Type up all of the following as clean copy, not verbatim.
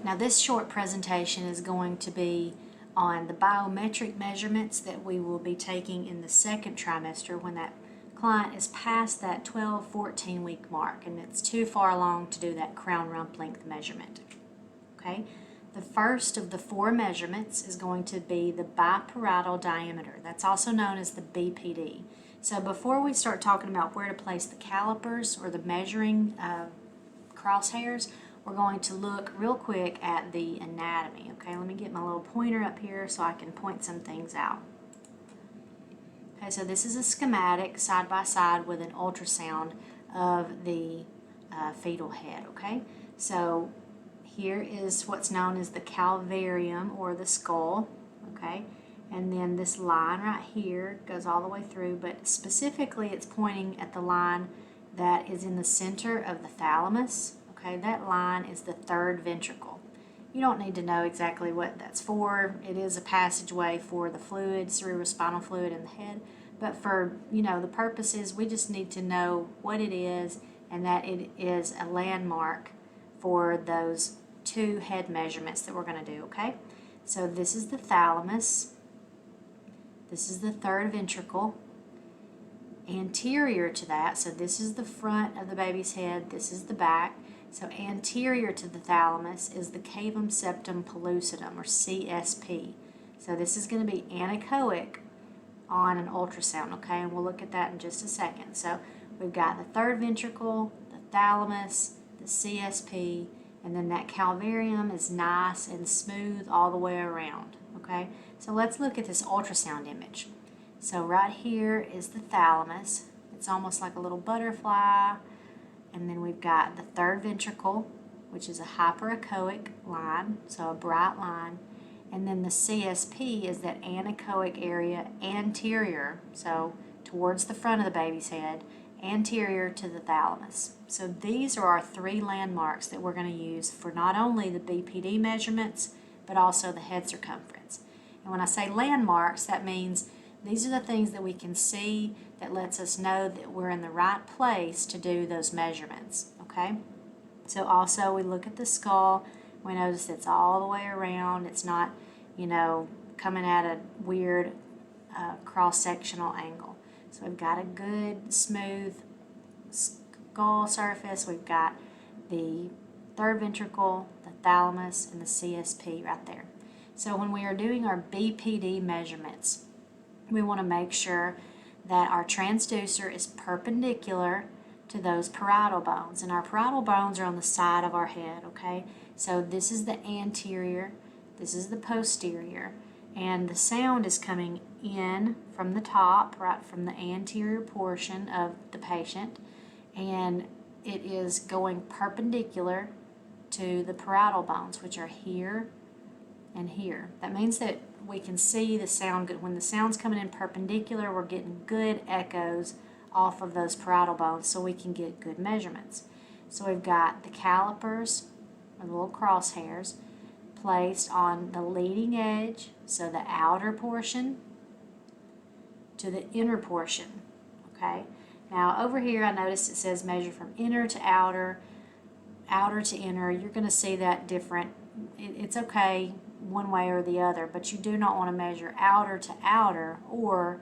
Now this short presentation is going to be on the biometric measurements that we will be taking in the second trimester when that client is past that 12-14 week mark and it's too far along to do that crown rump length measurement. Okay, the first of the 4 measurements is going to be the biparietal diameter. That's also known as the BPD. So before we start talking about where to place the calipers or the measuring crosshairs, we're going to look real quick at the anatomy. Okay, let me get my little pointer up here so I can point some things out. Okay, so this is a schematic side by side with an ultrasound of the fetal head. Okay, so here is what's known as the calvarium or the skull. Okay, and then this line right here goes all the way through, but specifically it's pointing at the line that is in the center of the thalamus. Okay, that line is the 3rd ventricle. You don't need to know exactly what that's for. It is a passageway for the fluid, cerebrospinal fluid in the head, but for the purposes, we just need to know what it is and that it is a landmark for those 2 head measurements that we're going to do. Okay, so this is the thalamus. This is the 3rd ventricle. Anterior to that, so this is the front of the baby's head, this is the back. So anterior to the thalamus is the cavum septum pellucidum, or CSP. So this is going to be anechoic on an ultrasound, okay? And we'll look at that in just a second. So we've got the 3rd ventricle, the thalamus, the CSP, and then that calvarium is nice and smooth all the way around, okay? So let's look at this ultrasound image. So right here is the thalamus. It's almost like a little butterfly. And then we've got the 3rd ventricle, which is a hyperechoic line, so a bright line. And then the CSP is that anechoic area anterior, so towards the front of the baby's head, anterior to the thalamus. So these are our 3 landmarks that we're going to use for not only the BPD measurements, but also the head circumference. And when I say landmarks, that means these are the things that we can see that lets us know that we're in the right place to do those measurements, okay? So also we look at the skull, we notice it's all the way around, it's not, coming at a weird cross-sectional angle. So we've got a good smooth skull surface, we've got the 3rd ventricle, the thalamus, and the CSP right there. So when we are doing our BPD measurements, we want to make sure that our transducer is perpendicular to those parietal bones. And our parietal bones are on the side of our head, okay? So this is the anterior, this is the posterior, and the sound is coming in from the top, right from the anterior portion of the patient, and it is going perpendicular to the parietal bones, which are here and here. That means that we can see the sound good. When the sound's coming in perpendicular, we're getting good echoes off of those parietal bones so we can get good measurements. So we've got the calipers, or the little crosshairs, placed on the leading edge, so the outer portion to the inner portion, okay? Now over here I noticed it says measure from inner to outer, outer to inner. You're going to see that different. It's okay one way or the other, but you do not want to measure outer to outer or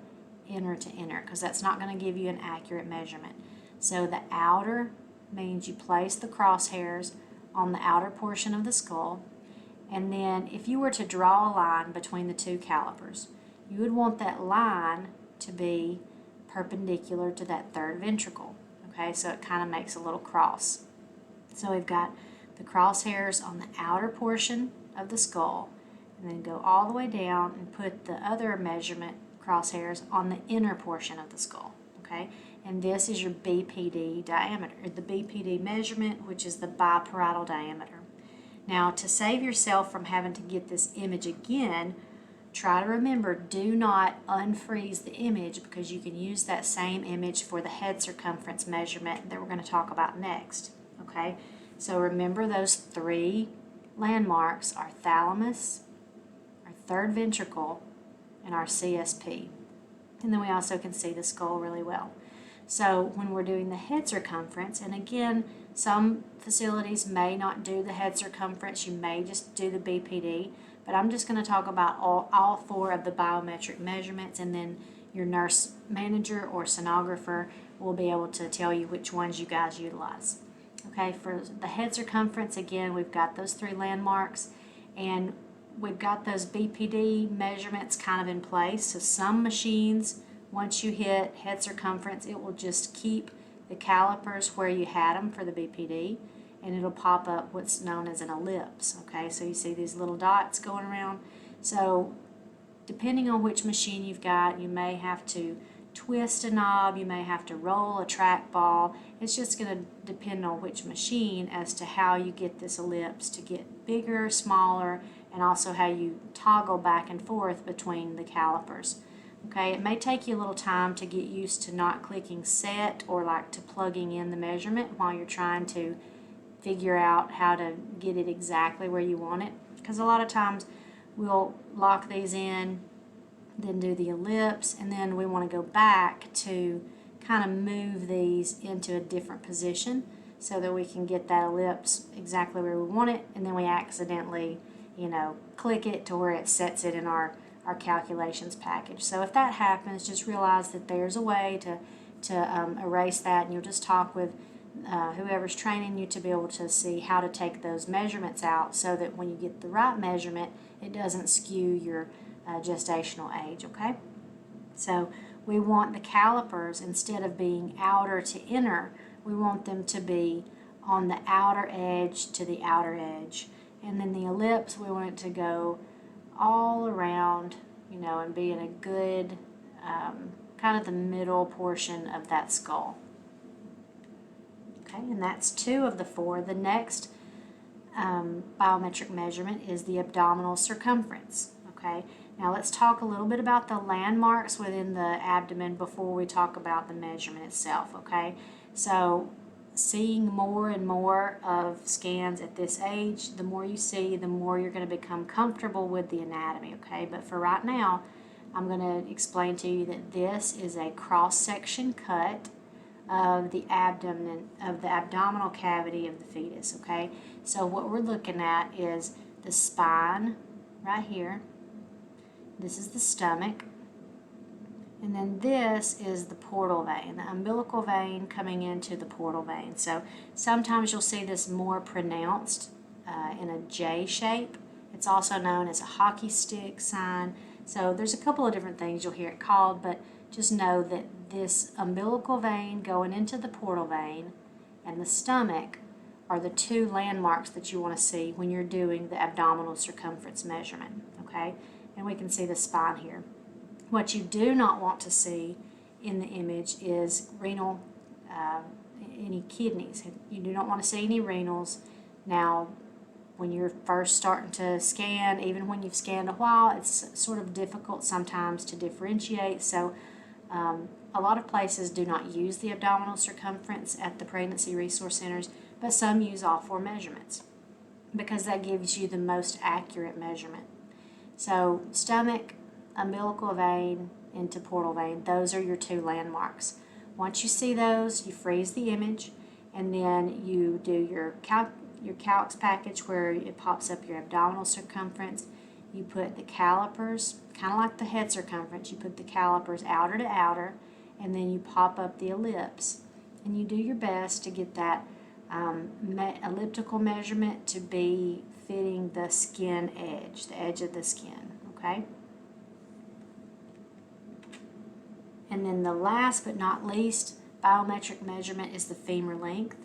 inner to inner, because that's not going to give you an accurate measurement. So the outer means you place the crosshairs on the outer portion of the skull, and then if you were to draw a line between the 2 calipers, you would want that line to be perpendicular to that 3rd ventricle, okay? So it kind of makes a little cross. So we've got the crosshairs on the outer portion of the skull, and then go all the way down and put the other measurement crosshairs on the inner portion of the skull, okay? And this is your BPD diameter, or the BPD measurement, which is the biparietal diameter. Now, to save yourself from having to get this image again, try to remember, do not unfreeze the image, because you can use that same image for the head circumference measurement that we're going to talk about next, okay? So remember those 3 landmarks: our thalamus, our 3rd ventricle, and our CSP. And then we also can see the skull really well. So when we're doing the head circumference, and again, some facilities may not do the head circumference, you may just do the BPD, but I'm just going to talk about all four of the biometric measurements, and then your nurse manager or sonographer will be able to tell you which ones you guys utilize. Okay, for the head circumference, again, we've got those three landmarks, and we've got those BPD measurements kind of in place. So some machines, once you hit head circumference, it will just keep the calipers where you had them for the BPD, and it'll pop up what's known as an ellipse. Okay, so you see these little dots going around. So depending on which machine you've got, you may have to twist a knob, you may have to roll a trackball. It's just going to depend on which machine as to how you get this ellipse to get bigger, smaller, and also how you toggle back and forth between the calipers. Okay, it may take you a little time to get used to not clicking set or like to plugging in the measurement while you're trying to figure out how to get it exactly where you want it, because a lot of times we'll lock these in, then do the ellipse, and then we want to go back to kind of move these into a different position so that we can get that ellipse exactly where we want it, and then we accidentally, click it to where it sets it in our calculations package. So if that happens, just realize that there's a way to erase that, and you'll just talk with whoever's training you to be able to see how to take those measurements out so that when you get the right measurement, it doesn't skew your gestational age, okay? So we want the calipers, instead of being outer to inner, we want them to be on the outer edge to the outer edge. And then the ellipse, we want it to go all around, and be in a good, kind of the middle portion of that skull. Okay, and that's 2 of the 4. The next biometric measurement is the abdominal circumference. Okay, now let's talk a little bit about the landmarks within the abdomen before we talk about the measurement itself. Okay, so seeing more and more of scans at this age, the more you see, the more you're going to become comfortable with the anatomy. Okay, but for right now, I'm going to explain to you that this is a cross-section cut of the abdomen, of the abdominal cavity of the fetus. Okay, so what we're looking at is the spine right here. This is the stomach, and then this is the portal vein, the umbilical vein coming into the portal vein. So sometimes you'll see this more pronounced in a J shape. It's also known as a hockey stick sign. So there's a couple of different things you'll hear it called, but just know that this umbilical vein going into the portal vein and the stomach are the 2 landmarks that you want to see when you're doing the abdominal circumference measurement. Okay, and we can see the spine here. What you do not want to see in the image is renal, any kidneys. You do not want to see any renals. Now, when you're first starting to scan, even when you've scanned a while, it's sort of difficult sometimes to differentiate. So a lot of places do not use the abdominal circumference at the pregnancy resource centers, but some use all 4 measurements because that gives you the most accurate measurement. So stomach, umbilical vein into portal vein, those are your 2 landmarks. Once you see those, you freeze the image, and then you do your calcs package where it pops up your abdominal circumference. You put the calipers, kind of like the head circumference, you put the calipers outer to outer, and then you pop up the ellipse. And you do your best to get that elliptical measurement to be fitting the skin edge, the edge of the skin, okay? And then the last but not least biometric measurement is the femur length.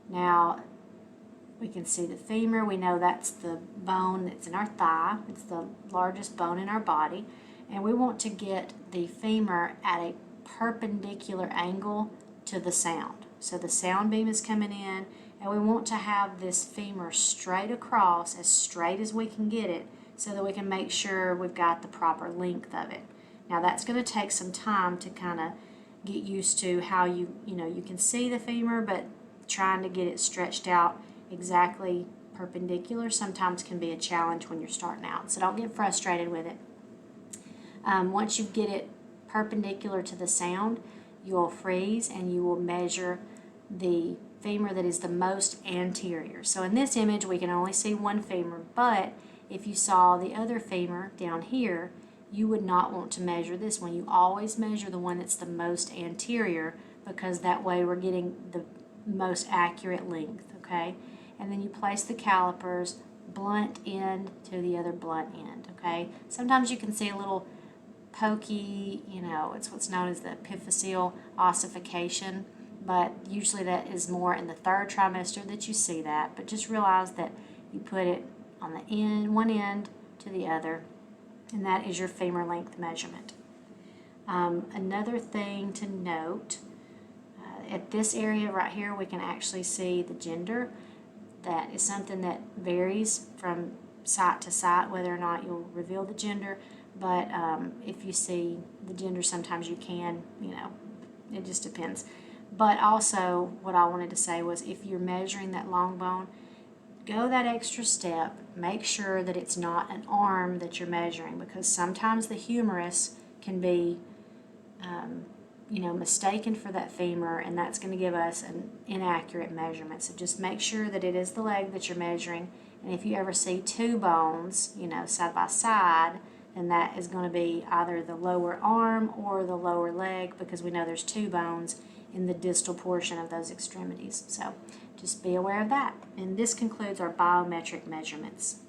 Now, we can see the femur. We know that's the bone that's in our thigh. It's the largest bone in our body. And we want to get the femur at a perpendicular angle to the sound. So the sound beam is coming in, and we want to have this femur straight across, as straight as we can get it, so that we can make sure we've got the proper length of it. Now that's going to take some time to kind of get used to how you can see the femur, but trying to get it stretched out exactly perpendicular sometimes can be a challenge when you're starting out. So don't get frustrated with it. Once you get it perpendicular to the sound, you will freeze and you will measure the femur that is the most anterior. So in this image we can only see one femur, but if you saw the other femur down here, you would not want to measure this one. You always measure the one that's the most anterior, because that way we're getting the most accurate length, okay? And then you place the calipers blunt end to the other blunt end, okay? Sometimes you can see a little pokey, it's what's known as the epiphyseal ossification, but usually that is more in the third trimester that you see that. But just realize that you put it on the end, one end to the other, and that is your femur length measurement. Another thing to note, at this area right here we can actually see the gender. That is something that varies from site to site whether or not you'll reveal the gender, but if you see the gender sometimes you can, it just depends. But also what I wanted to say was, if you're measuring that long bone, go that extra step. Make sure that it's not an arm that you're measuring, because sometimes the humerus can be mistaken for that femur, and that's going to give us an inaccurate measurement. So just make sure that it is the leg that you're measuring, and if you ever see two bones, side by side, then that is going to be either the lower arm or the lower leg, because we know there's two bones in the distal portion of those extremities. So just be aware of that. And this concludes our biometric measurements.